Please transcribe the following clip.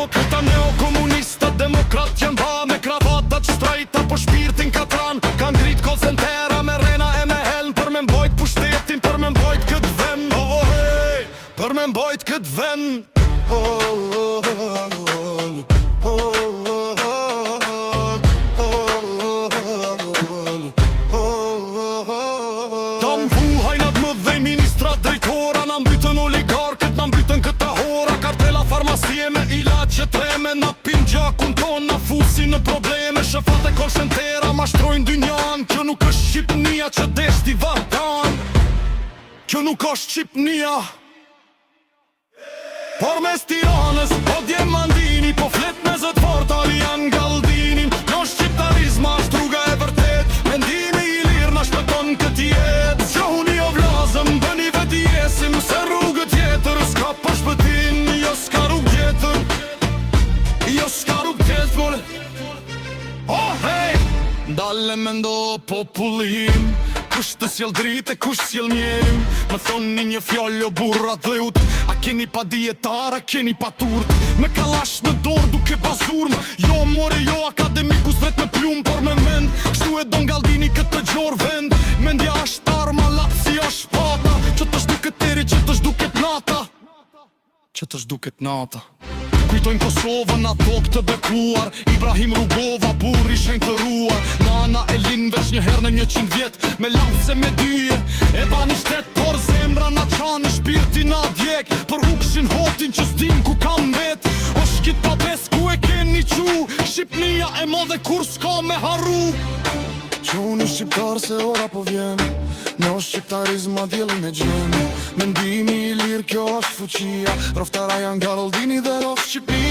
Këta neokomunista demokrat janë ba me kravatat shtrejta po shpirtin katran. Kan ngrit call centera me rena e me helm për me mbojt pushtetin, për me mbojt kët vend. Oh, hey, për me mbojt kët vend. Ta mbuhajnat më dhej ministrat drejtora, na mbytën oligarkët, na mbytën këta hora. Kartela farmacie me ilaç që treme, na pin gjakun ton, na fusin në probleme. Shefat e call centera mashtrojnë dynjan. Kjo nuk është Shqipnia që deshti Vardan, kjo nuk është Shqipnia. Por mes Tiranës, po Djemandini, po flet me zët fort Alian Galdinin. Në shqiptarizma është rruga e vërtet, mendimi i lirë na shpëton këtë jetë. Gjohuni o vlazëm, bëni veti jesim, se rrugë tjetër s'ka për shpëtim. Jo s'ka rrugë tjetër, jo s'ka rrugë tjetër. Oh, hey! Dalle me ndo popullim, kush të sjell dritë e kush sjell mjerim. Më thoni një fjallë o burra dheut, a keni pa dietar, a keni pa turt. Me kalash në dorë duke bazurm, jo more jo akademikus vet me plum, por me mend. Kështu e don Galdini këtë gjor vend. Mendja është arma, lapsi është pata, që të shduket teri, që të shduket nata, që të shduket nata. Kujtojnë Kosovën, ato këtë bekuar, Ibrahim Rugova, burri shenjtëruar. Nana Elin veç një herë në 100 vjet, me lafse me dyje, e bani shtet, por zemra na qanë, shpirti na djek, për hukshin hotin që s'dim ku kam vet. O shkit pa bes ku e keni qu, Shqipnia e modhe kur s'ka me harru. Quni shqiptar se ora po vjen, në shqiptarizma djeli me gjen. Mendimi i lirë kjo është fuqia, roftara janë Galdini dhe roft Shqipnia.